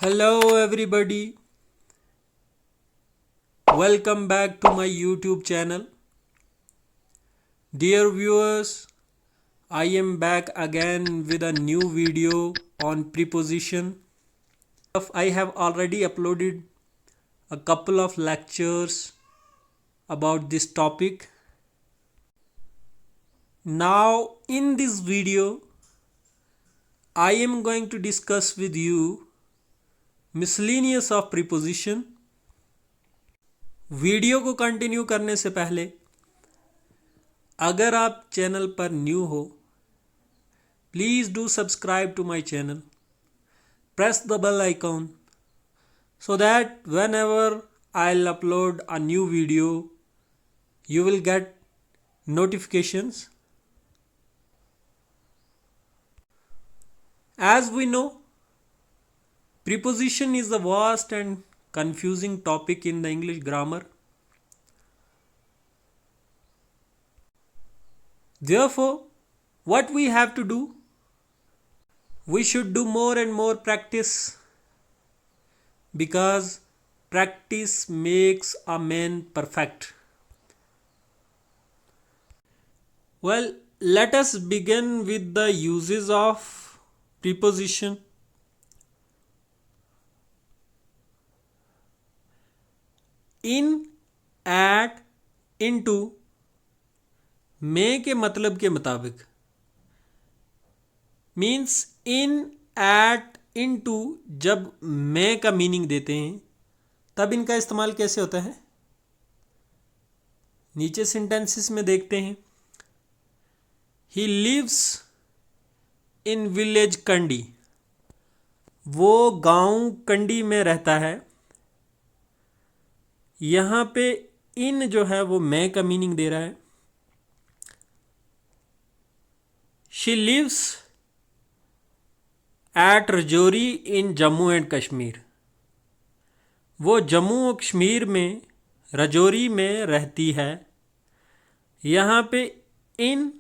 Hello, everybody. Welcome back to my YouTube channel. Dear viewers, I am back again with a new video on preposition. I have already uploaded a couple of lectures about this topic. Now, in this video, I am going to discuss with you miscellaneous of preposition. Video को continue करने से पहले अगर आप channel पर new हो, please do subscribe to my channel, press the bell icon so that whenever I'll upload a new video you will get notifications. As we know, preposition is a vast and confusing topic in the English grammar. Therefore, what we have to do? We should do more and more practice, because practice makes a man perfect. Well, let us begin with the uses of preposition. In, at, into, में के मतलब के मुताबिक means in, at, into जब में का meaning देते हैं तब इनका इस्तेमाल कैसे होता है, नीचे सेंटेंसेस में देखते हैं. ही लिव्स इन विलेज कंडी, वो गांव कंडी में रहता है. यहाँ पे इन जो है वो मैं का मीनिंग दे रहा है. She lives at Rajouri in Jammu and Kashmir, वो जम्मू और कश्मीर में रजौरी में रहती है. यहाँ पे इन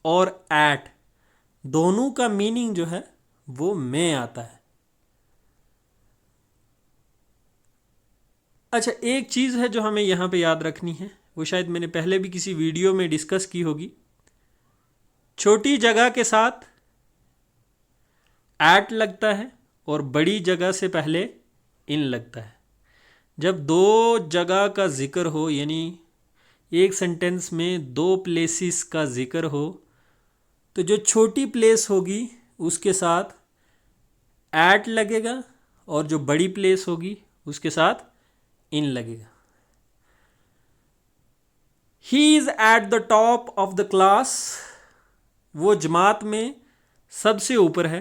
और एट दोनों का मीनिंग जो है वो में आता है. अच्छा, एक चीज़ है जो हमें यहाँ पे याद रखनी है, वो शायद मैंने पहले भी किसी वीडियो में डिस्कस की होगी. छोटी जगह के साथ एट लगता है और बड़ी जगह से पहले इन लगता है. जब दो जगह का जिक्र हो, यानी एक सेंटेंस में दो प्लेसेस का जिक्र हो, तो जो छोटी प्लेस होगी उसके साथ एट लगेगा और जो बड़ी प्लेस होगी उसके साथ इन लगेगा. He is at the top of the class, वो जमात में सबसे ऊपर है.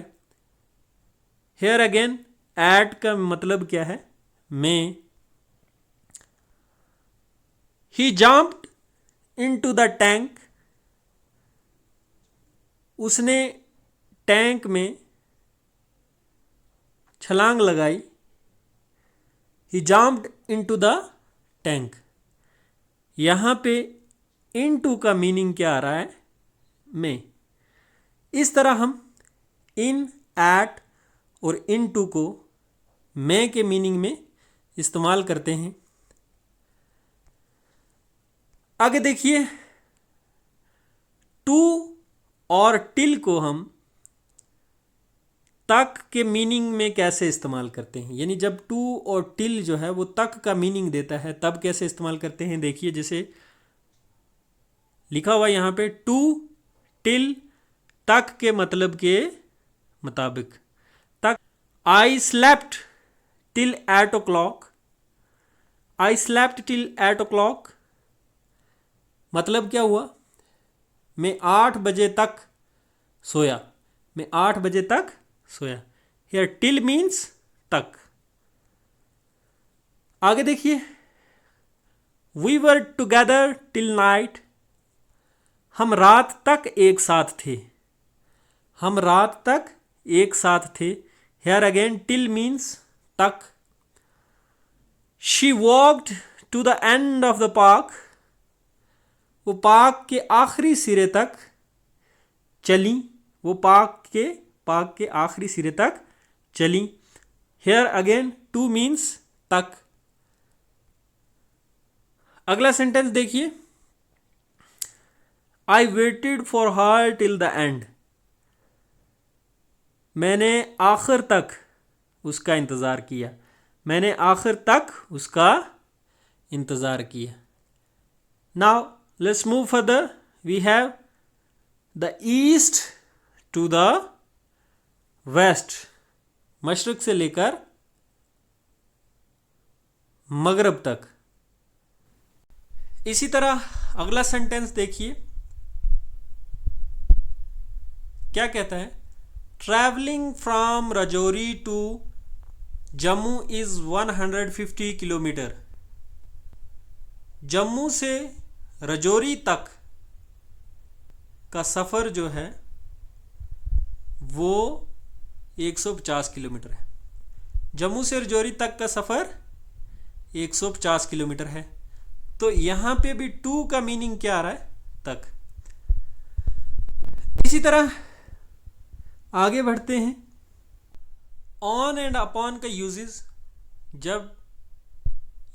हेयर अगेन एट का मतलब क्या है, में. ही जंप्ड इनटू द टैंक, उसने टैंक में छलांग लगाई. ही जंप्ड इनटू द टैंक. यहाँ पे इनटू का मीनिंग क्या आ रहा है, में. इस तरह हम इन, एट और इनटू को में के मीनिंग में इस्तेमाल करते हैं. आगे देखिए, टू और टिल को हम तक के मीनिंग में कैसे इस्तेमाल करते हैं, यानी जब टू और टिल जो है वो तक का मीनिंग देता है तब कैसे इस्तेमाल करते हैं. देखिए, जैसे लिखा हुआ यहाँ पे टू टिल, तक के मतलब के मुताबिक. तक. I slept till 8 o'clock, I slept till 8 o'clock मतलब क्या हुआ, मैं 8 बजे तक सोया, मैं 8 बजे तक सोया. हियर टिल मीन्स तक. आगे देखिए, we were together till night, हम रात तक एक साथ थे, हम रात तक एक साथ थे. हियर अगेन टिल मीन्स तक. She walked to the end of the park, वो पार्क के आखिरी सिरे तक चली, वो पार्क के आखिरी सिरे तक चली. Here again to means तक. अगला सेंटेंस देखिए. I waited for her till the end. मैंने आखिर तक उसका इंतज़ार किया. मैंने आखिर तक उसका इंतज़ार किया. Now let's move further. We have the east to the west. मशरिक से लेकर मगरब तक. इसी तरह अगला सेंटेंस देखिए. क्या कहता है? Travelling from Rajouri to Jammu is 150 kilometre. Jammu से राजौरी तक का सफ़र जो है वो 150 किलोमीटर है. जम्मू से राजौरी तक का सफ़र 150 किलोमीटर है. तो यहाँ पे भी टू का मीनिंग क्या आ रहा है? तक. इसी तरह आगे बढ़ते हैं. ऑन एंड अपॉन का यूजेस जब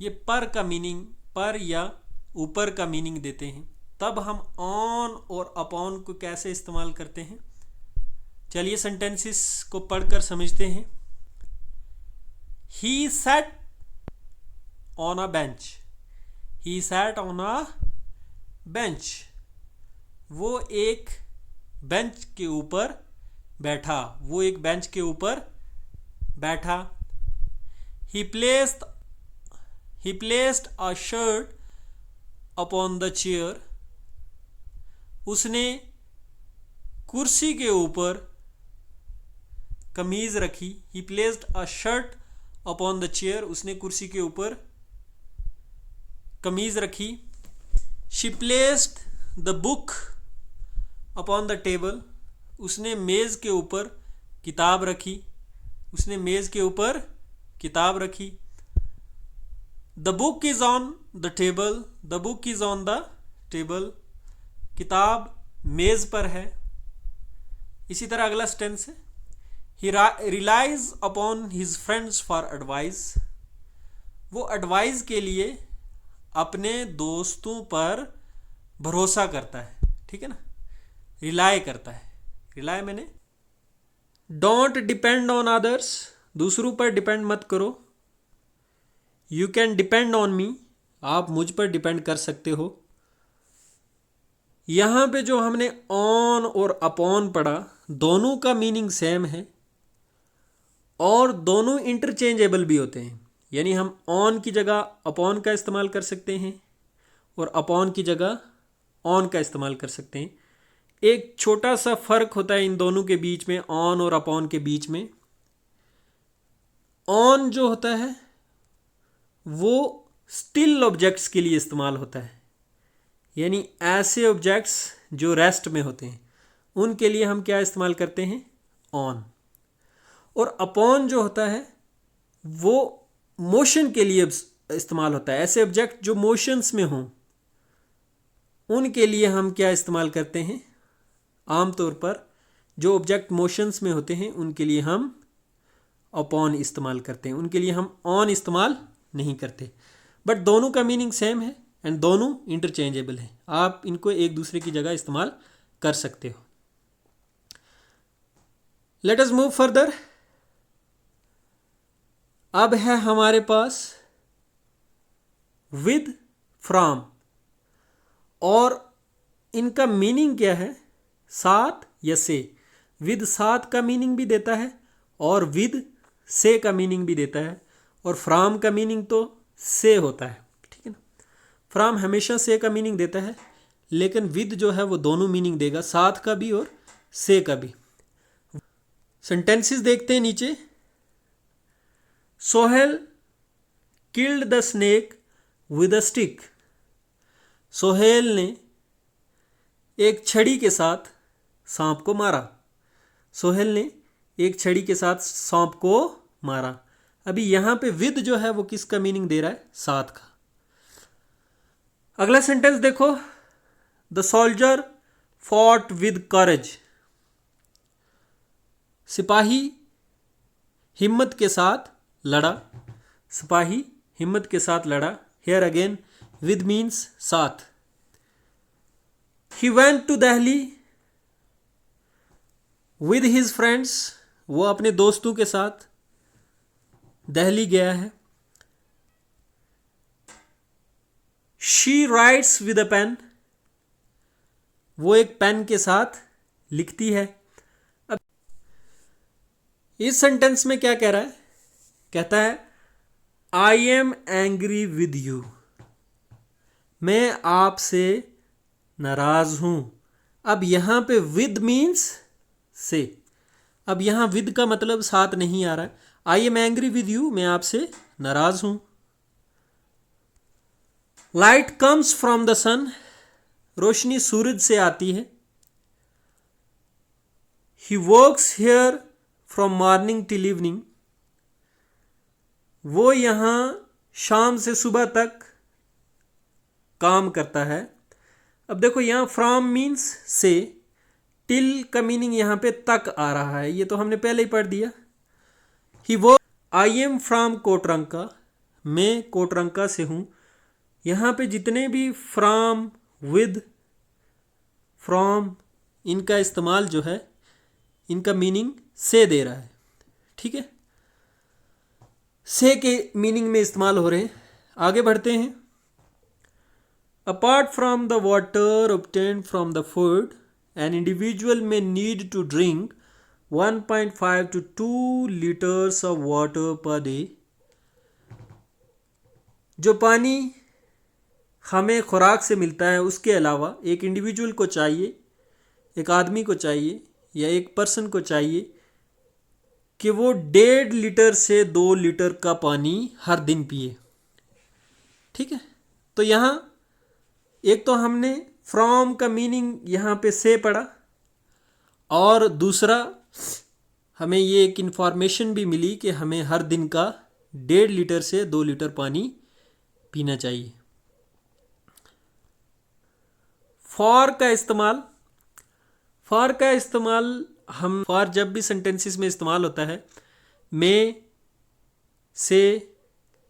ये पर का मीनिंग, पर या ऊपर का मीनिंग देते हैं, तब हम ऑन और अपॉन को कैसे इस्तेमाल करते हैं. चलिए सेंटेंसेस को पढ़कर समझते हैं. He sat on a bench. He sat on a bench. वो एक बेंच के ऊपर बैठा. वो एक बेंच के ऊपर बैठा. He placed a shirt upon the chair. उसने कुर्सी के ऊपर कमीज रखी. He placed a shirt upon the chair. उसने कुर्सी के ऊपर कमीज रखी. She placed the book upon the table. उसने मेज़ के ऊपर किताब रखी. उसने मेज़ के ऊपर किताब रखी. The book is on the table. The book is on the table. किताब मेज़ पर है. इसी तरह अगला सेंटेंस है. He relies upon his friends for advice. वो एडवाइस के लिए अपने दोस्तों पर भरोसा करता है. ठीक है ना. रिलाय करता है. रिलाय मैंने डोंट डिपेंड ऑन अदर्स. दूसरों पर डिपेंड मत करो. You can depend on me. आप मुझ पर डिपेंड कर सकते हो. यहाँ पे जो हमने ऑन और अपॉन पढ़ा, दोनों का मीनिंग सेम है और दोनों इंटरचेंजेबल भी होते हैं. यानी हम ऑन की जगह अपॉन का इस्तेमाल कर सकते हैं और अपॉन की जगह ऑन का इस्तेमाल कर सकते हैं. एक छोटा सा फ़र्क होता है इन दोनों के बीच में, ऑन और अपॉन के बीच में. ऑन जो होता है वो स्टिल ऑब्जेक्ट्स के लिए इस्तेमाल होता है. यानी ऐसे ऑब्जेक्ट्स जो रेस्ट में होते हैं उनके लिए हम क्या इस्तेमाल करते हैं? ऑन. और अपॉन जो होता है वो मोशन के लिए इस्तेमाल होता है. ऐसे ऑब्जेक्ट जो मोशंस में हों उनके लिए हम क्या इस्तेमाल करते हैं? आमतौर पर जो ऑब्जेक्ट मोशंस में होते हैं उनके लिए हम अपॉन इस्तेमाल करते हैं. उनके लिए हम ऑन इस्तेमाल नहीं करते. बट दोनों का मीनिंग सेम है एंड दोनों इंटरचेंजेबल हैं. आप इनको एक दूसरे की जगह इस्तेमाल कर सकते हो. Let us move further. अब है हमारे पास विद, फ्रॉम. और इनका मीनिंग क्या है? साथ या से. विद साथ का मीनिंग भी देता है और विद से का मीनिंग भी देता है. और फ्रॉम का मीनिंग तो से होता है. ठीक है ना. फ्रॉम हमेशा से का मीनिंग देता है, लेकिन विद जो है वो दोनों मीनिंग देगा, साथ का भी और से का भी. सेंटेंसेस देखते हैं नीचे. Sohail killed the snake with a stick. Sohail ने एक छड़ी के साथ सांप को मारा. सोहेल ने एक छड़ी के साथ सांप को मारा. अभी यहाँ पे विद जो है वो किसका मीनिंग दे रहा है? साथ का. अगला सेंटेंस देखो. The soldier fought with courage. सिपाही हिम्मत के साथ लड़ा, सिपाही हिम्मत के साथ लड़ा। हेयर अगेन विद मीन्स साथ। He went to Delhi with his friends, वो अपने दोस्तों के साथ दिल्ली गया है। She writes with a pen, वो एक पेन के साथ लिखती है। अब इस सेंटेंस में क्या कह रहा है? कहता है I am angry with you, मैं आपसे नाराज हूं। अब यहां पे विद मीन्स से, अब यहां विद का मतलब साथ नहीं आ रहा है। I am angry with you, मैं आपसे नाराज हूं। लाइट कम्स फ्रॉम द सन, रोशनी सूरज से आती है। He works here from morning till evening, वो यहां शाम से सुबह तक काम करता है। अब देखो यहां फ्रॉम मीन्स से, टिल का मीनिंग यहां पे तक आ रहा है, ये तो हमने पहले ही पढ़ दिया। He work, I am from Kotranka, मैं कोटरंका से हूं। यहां पे जितने भी फ्रॉम, विद, फ्रॉम, इनका इस्तेमाल जो है, इनका मीनिंग से दे रहा है। ठीक है, से के मीनिंग में इस्तेमाल हो रहे हैं। आगे बढ़ते हैं। Apart from the water obtained from the food, an individual may need to drink 1.5 to 2 liters of water per day. जो पानी हमें खुराक से मिलता है उसके अलावा एक इंडिविजुअल को चाहिए, एक आदमी को चाहिए या एक पर्सन को चाहिए कि वो 1.5 लीटर से 2 लीटर का पानी हर दिन पिए। ठीक है, तो यहाँ एक तो हमने फ्रॉम का मीनिंग यहाँ पे से पढ़ा, और दूसरा हमें ये एक इन्फॉर्मेशन भी मिली कि हमें हर दिन का 1.5 लीटर से 2 लीटर पानी पीना चाहिए। फॉर का इस्तेमाल, फॉर का इस्तेमाल हम फॉर जब भी सेंटेंसेस में इस्तेमाल होता है, में, से,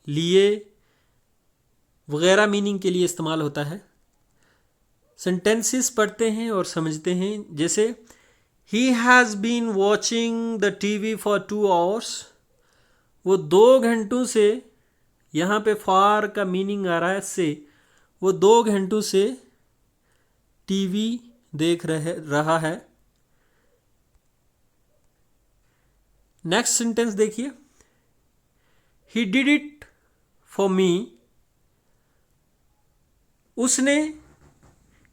लिए वगैरह मीनिंग के लिए इस्तेमाल होता है। सेंटेंसेस पढ़ते हैं और समझते हैं। जैसे he has been watching the TV for 2 hours, वो 2 घंटों से, यहाँ पे फॉर का मीनिंग आ रहा है से, वो 2 घंटों से टीवी देख रहा है। नेक्स्ट सेंटेंस देखिए, he did it for me, उसने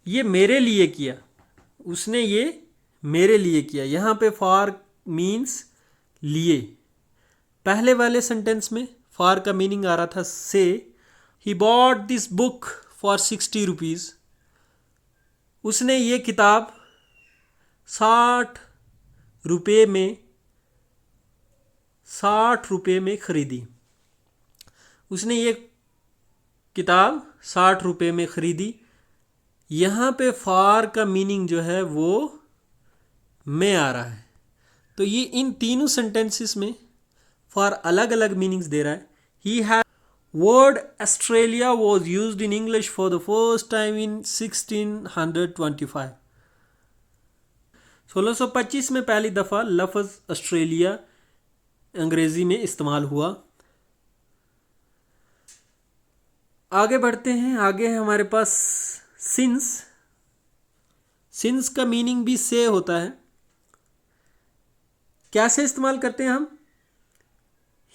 ये मेरे लिए किया, उसने ये मेरे लिए किया। यहाँ पे फॉर मीन्स लिए। पहले वाले सेंटेंस में फॉर का मीनिंग आ रहा था से। He bought this book for 60 rupees, उसने ये किताब 60 रुपये में खरीदी। उसने ये किताब 60 रुपये में खरीदी। यहाँ पे फॉर का मीनिंग जो है वो में आ रहा है। तो ये इन तीनों सेंटेंसेस में फॉर अलग अलग मीनिंग्स दे रहा है। He had word Australia was used in English for the first time in 1625। 1625 में पहली दफ़ा लफ्ज़ ऑस्ट्रेलिया अंग्रेज़ी में इस्तेमाल हुआ। आगे बढ़ते हैं। आगे है हमारे पास सिंस। सिंस का मीनिंग भी से होता है। कैसे इस्तेमाल करते हैं हम?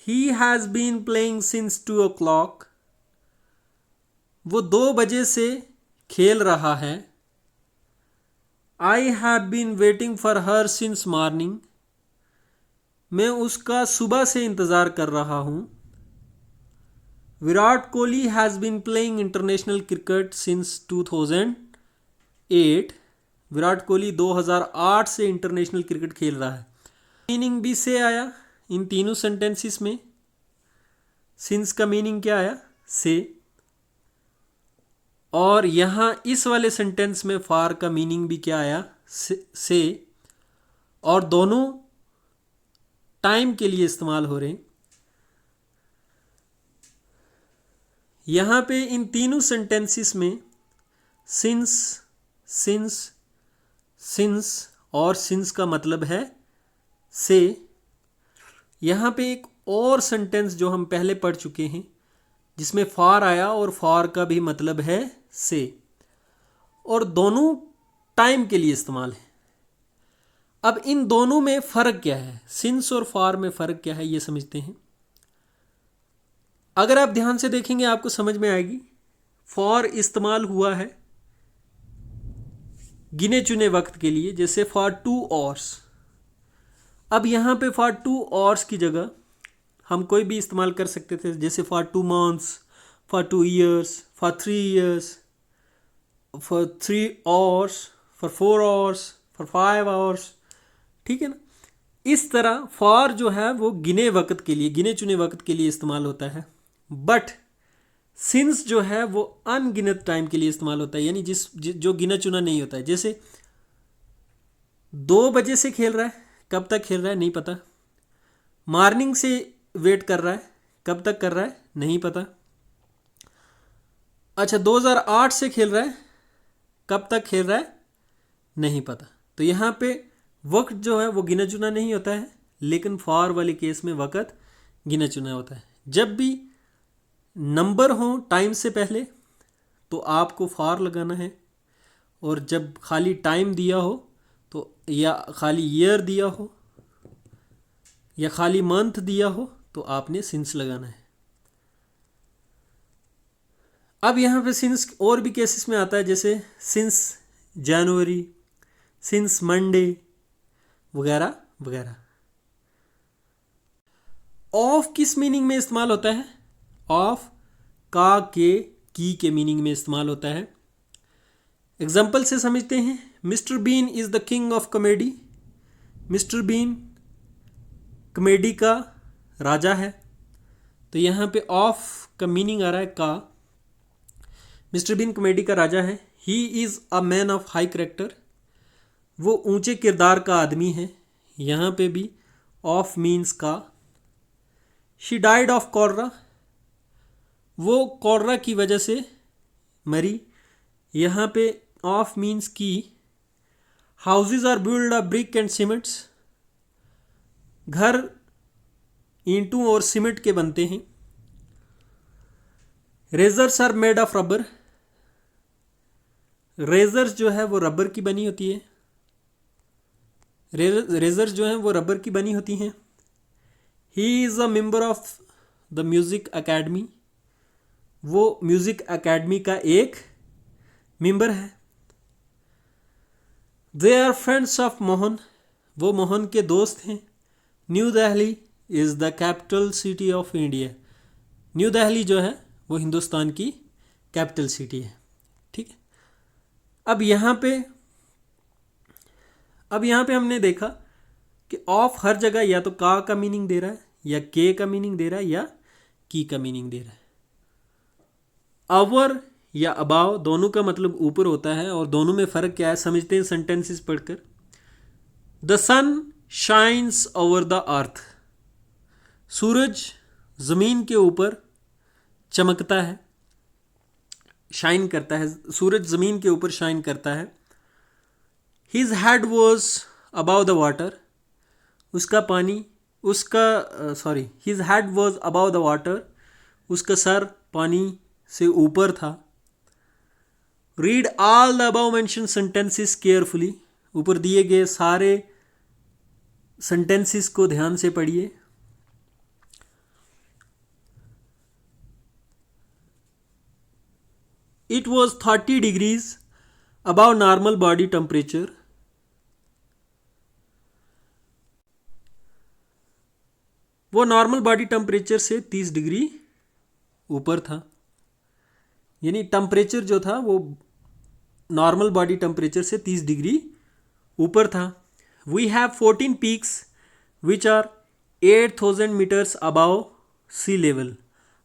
He has been playing since 2 o'clock, वो 2 बजे से खेल रहा है। I have been waiting for her since morning, मैं उसका सुबह से इंतज़ार कर रहा हूँ। Virat Kohli has been playing international cricket since 2008, Virat Kohli 2008 से इंटरनेशनल क्रिकेट खेल रहा है। मीनिंग भी से आया इन तीनों सेंटेंसेस में। सिंस का मीनिंग क्या आया? से। और यहाँ इस वाले सेंटेंस में फॉर का मीनिंग भी क्या आया? से। और दोनों टाइम के लिए इस्तेमाल हो रहे हैं। यहाँ पे इन तीनों सेंटेंसेस में सिंस, सिंस, सिंस और सिंस का मतलब है से। यहाँ पे एक और सेंटेंस जो हम पहले पढ़ चुके हैं जिसमें फॉर आया और फॉर का भी मतलब है से, और दोनों टाइम के लिए इस्तेमाल है। अब इन दोनों में फ़र्क क्या है, सिंस और फॉर में फ़र्क क्या है, ये समझते हैं। अगर आप ध्यान से देखेंगे आपको समझ में आएगी। फॉर इस्तेमाल हुआ है गिने चुने वक्त के लिए, जैसे फॉर 2 आवर्स। अब यहाँ पे फॉर 2 आवर्स की जगह हम कोई भी इस्तेमाल कर सकते थे, जैसे for 2 months, for 2 years, for 3 years, for 3 hours, for 4 hours, for 5 hours. ठीक है ना। इस तरह फॉर जो है वो गिने वक्त के लिए, गिने चुने वक्त के लिए इस्तेमाल होता है। बट सिंस जो है वो अनगिनत टाइम के लिए इस्तेमाल होता है, यानी जो गिना चुना नहीं होता है। जैसे 2 बजे से खेल रहा है, कब तक खेल रहा है नहीं पता। मॉर्निंग से वेट कर रहा है, कब तक कर रहा है नहीं पता। अच्छा 2008 से खेल रहा है, कब तक खेल रहा है नहीं पता। तो यहाँ पे वक्त जो है वो गिना चुना नहीं होता है, लेकिन फॉर वाले केस में वक्त गिना चुना होता है। जब भी नंबर हो टाइम से पहले तो आपको फॉर लगाना है, और जब खाली टाइम दिया हो तो, या खाली ईयर दिया हो, या खाली मंथ दिया हो, तो आपने सिंस लगाना है। अब यहाँ पे सिंस और भी केसेस में आता है, जैसे सिंस जनवरी, सिंस मंडे वगैरह वगैरह। ऑफ किस मीनिंग में इस्तेमाल होता है? ऑफ का, के, की मीनिंग में इस्तेमाल होता है। एग्जाम्पल से समझते हैं। Mr Bean is the king of comedy. Mr Bean comedy का राजा है। तो यहाँ पे ऑफ का मीनिंग आ रहा है का। मिस्टर बीन कॉमेडी का राजा है। He is a man of high character. वो ऊंचे किरदार का आदमी है। यहाँ पे भी ऑफ मीन्स का। She died of cholera. वो कॉलरा की वजह से मरी। यहाँ पे ऑफ मीन्स की। Houses are build of brick and cements. घर ईंटों और सीमेंट के बनते हैं। Erasers are made of rubber. Erasers जो है वो रबर की बनी होती है। रेजर्स जो हैं वो रबर की बनी होती हैं। He is a member of the music academy. वो म्यूज़िक अकेडमी का एक मेंबर है। They are friends of Mohan. वो मोहन के दोस्त हैं। New Delhi is the capital city of India. New Delhi जो है वो हिंदुस्तान की कैपिटल सिटी है। ठीक है। अब यहाँ पे हमने देखा कि ऑफ हर जगह या तो का मीनिंग दे रहा है, या के का मीनिंग दे रहा है, या की का मीनिंग दे रहा है। अवर या अबाव दोनों का मतलब ऊपर होता है, और दोनों में फ़र्क क्या है समझते हैं सेंटेंसेस पढ़कर। The sun shines over the earth. सूरज ज़मीन के ऊपर चमकता है, शाइन करता है। सूरज ज़मीन के ऊपर शाइन करता है। His head was above the water. His head was above the water. उसका सर पानी से ऊपर था। Read all the above mention sentences carefully. ऊपर दिए गए सारे सेंटेंसेस को ध्यान से पढ़िए। It was 30 degrees above normal body temperature. वो नॉर्मल बॉडी टेम्परेचर से 30 डिग्री ऊपर था, यानी टेम्परेचर जो था वो नॉर्मल बॉडी टेम्परेचर से 30 डिग्री ऊपर था। We have 14 peaks which are 8000 metres above sea level.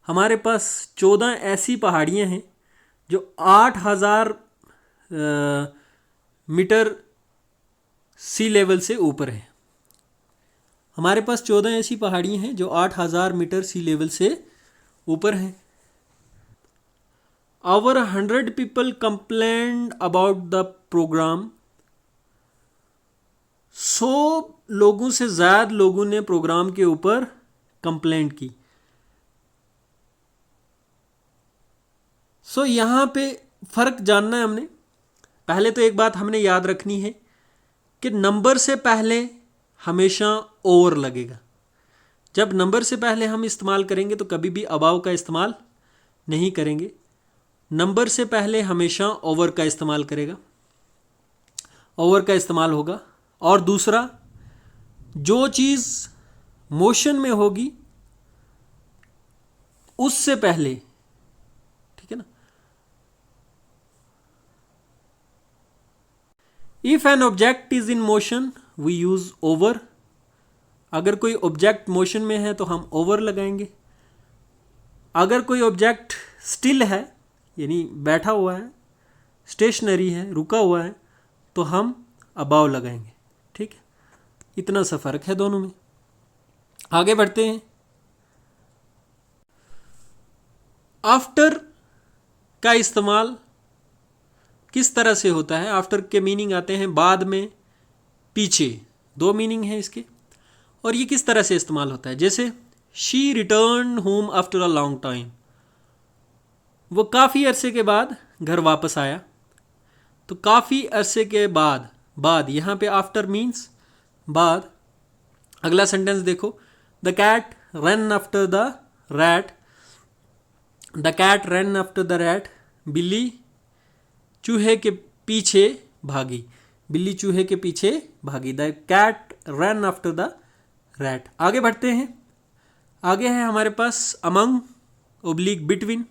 हमारे पास 14 ऐसी पहाड़ियाँ हैं जो 8000 मीटर सी लेवल से ऊपर है। हमारे पास 14 ऐसी पहाड़ियाँ हैं जो 8000 मीटर सी लेवल से ऊपर हैं। Over 100 people complained about the program. 100 लोगों से ज़्यादा लोगों ने प्रोग्राम के ऊपर कंप्लेंट की. सो यहाँ पे फ़र्क जानना है हमने. पहले तो एक बात हमने याद रखनी है कि नंबर से पहले हमेशा ओवर लगेगा. जब नंबर से पहले हम इस्तेमाल करेंगे तो कभी भी अबाव का इस्तेमाल नहीं करेंगे. नंबर से पहले हमेशा ओवर का इस्तेमाल करेगा, ओवर का इस्तेमाल होगा. और दूसरा, जो चीज़ मोशन में होगी उससे पहले, ठीक है ना. If an object is in motion we use over. अगर कोई ऑब्जेक्ट मोशन में है तो हम ओवर लगाएंगे. अगर कोई ऑब्जेक्ट स्टिल है यानी बैठा हुआ है, स्टेशनरी है, रुका हुआ है, तो हम अबाव लगाएंगे. ठीक है, इतना सा फर्क है दोनों में. आगे बढ़ते हैं. आफ्टर का इस्तेमाल किस तरह से होता है? आफ्टर के मीनिंग आते हैं बाद में, पीछे. दो मीनिंग है इसके. और ये किस तरह से इस्तेमाल होता है? जैसे she return home after a long time. वो काफ़ी अरसे के बाद घर वापस आया. तो काफ़ी अरसे के बाद, बाद यहाँ पे आफ्टर मीन्स बाद. अगला सेंटेंस देखो. The cat run after the rat. The cat run after the rat. बिल्ली चूहे के पीछे भागी. बिल्ली चूहे के पीछे भागी. The cat run after the rat. आगे बढ़ते हैं. आगे है हमारे पास अमंग ओब्लिक बिटवीन.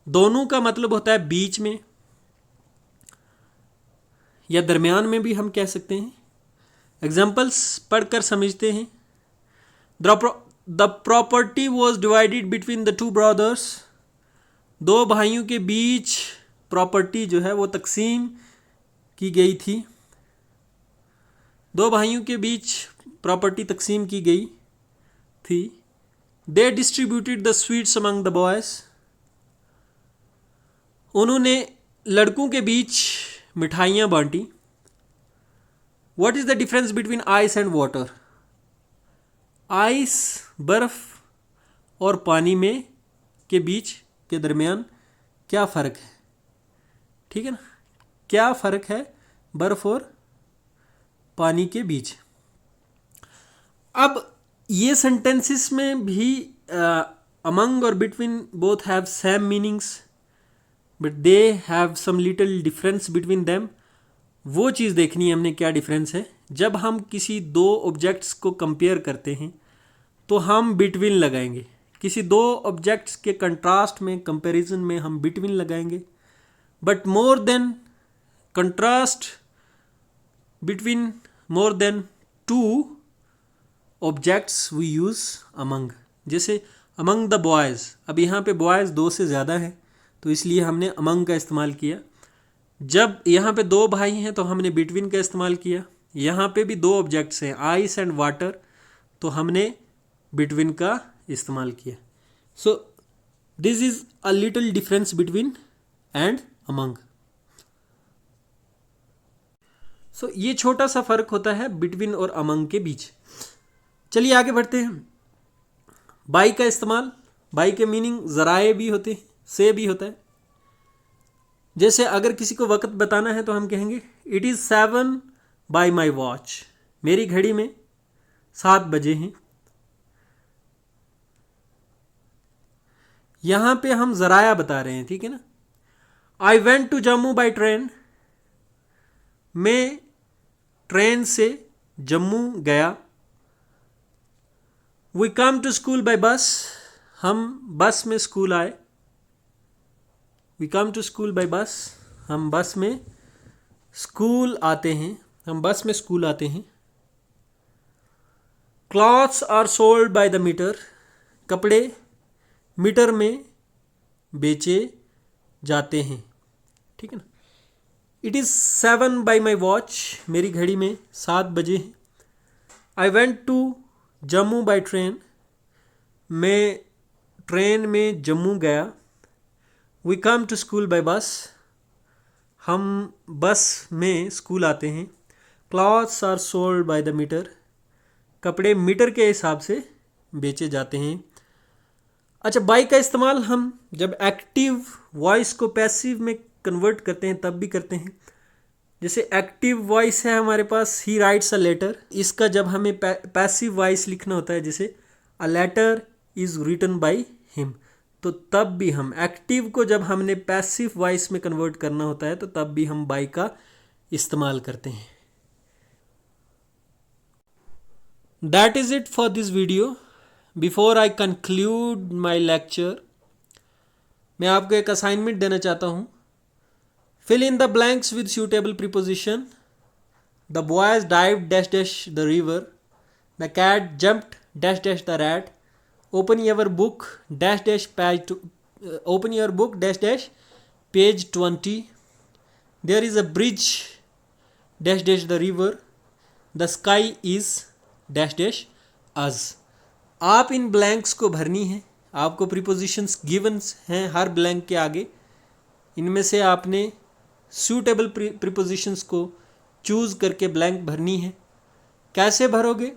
दोनों का मतलब होता है बीच में या दरमियान में भी हम कह सकते हैं. एग्जाम्पल्स पढ़कर समझते हैं. The property was divided between the two brothers. दो भाइयों के बीच प्रॉपर्टी जो है वो तकसीम की गई थी. दो भाइयों के बीच प्रॉपर्टी तकसीम की गई थी. They distributed the sweets among the boys. उन्होंने लड़कों के बीच मिठाइयाँ बांटी. What is the difference between ice and water? Ice बर्फ़ और पानी में के बीच के दरमियान क्या फ़र्क है? ठीक है ना, क्या फ़र्क है बर्फ़ और पानी के बीच? अब ये सेंटेंसेस में भी अमंग और between both have same meanings but they have some little difference between them. वो चीज़ देखनी है हमने, क्या डिफरेंस है. जब हम किसी दो ऑब्जेक्ट्स को कंपेयर करते हैं तो हम बिटवीन लगाएंगे. किसी दो ऑब्जेक्ट्स के कंट्रास्ट में, कंपैरिजन में हम बिटवीन लगाएंगे. But more than contrast between more than two objects we use among. जैसे अमंग द बॉयज़. अब यहाँ पे बॉयज़ दो से ज़्यादा है तो इसलिए हमने अमंग का इस्तेमाल किया. जब यहाँ पे दो भाई हैं तो हमने बिटवीन का इस्तेमाल किया. यहाँ पे भी दो ऑब्जेक्ट्स हैं, आइस एंड वाटर, तो हमने बिटवीन का इस्तेमाल किया. So this is a little difference between and among. So ये छोटा सा फ़र्क होता है बिटवीन और अमंग के बीच. चलिए आगे बढ़ते हैं. बाई का इस्तेमाल. बाई के मीनिंग ज़राए भी होते हैं, से भी होता है. जैसे अगर किसी को वक्त बताना है तो हम कहेंगे it is 7 by my watch. मेरी घड़ी में 7 बजे हैं. यहाँ पे हम ज़राया बता रहे हैं, ठीक है ना. I went to Jammu by train. मैं ट्रेन से जम्मू गया. We come to school by bus. हम बस में स्कूल आए. We come to school by bus. हम बस में स्कूल आते हैं. हम बस में स्कूल आते हैं. Clothes are sold by the metre. कपड़े मीटर में बेचे जाते हैं, ठीक है ना. It is 7 by my watch. मेरी घड़ी में 7 बजे हैं. I went to Jammu by train. मैं ट्रेन में जम्मू गया. We come to school by bus, हम बस में स्कूल आते हैं। Clothes are sold by the metre, कपड़े मीटर के हिसाब से बेचे जाते हैं। अच्छा, बाई का इस्तेमाल हम जब एक्टिव वॉइस को पैसिव में कन्वर्ट करते हैं तब भी करते हैं। जैसे एक्टिव वॉइस है हमारे पास, ही राइट्स अ लेटर, इसका जब हमें पैसिव वॉइस लिखना होता है जैसे a letter is written by him, तो तब भी हम एक्टिव को जब हमने पैसिव वॉइस में कन्वर्ट करना होता है तो तब भी हम बाय का इस्तेमाल करते हैं। That is it for this video. Before I conclude my lecture, मैं आपको एक असाइनमेंट देना चाहता हूँ। Fill in the blanks with suitable preposition. The boys dived dash dash the river. The cat jumped dash dash the rat. Open your book dash dash open your book dash dash page 20. There is a bridge dash dash the river. The sky is dash dash us. आप इन blanks को भरनी है। आपको prepositions गिवन्स हैं हर blank के आगे, इनमें से आपने सूटेबल प्रीपोजिशंस को चूज़ करके ब्लैंक भरनी है। कैसे भरोगे?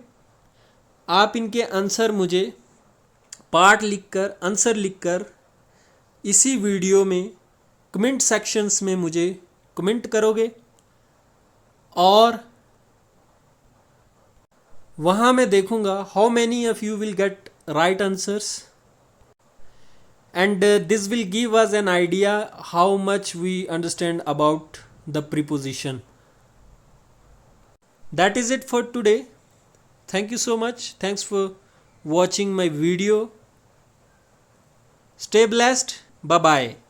आप इनके आंसर मुझे पार्ट लिखकर, आंसर लिखकर इसी वीडियो में कमेंट सेक्शंस में मुझे कमेंट करोगे और वहाँ मैं देखूँगा how many of you will get right answers, and this will give us an idea how much we understand about the preposition. That is it for today. Thank you so much. Thanks for watching my video. Stay blessed. Bye bye.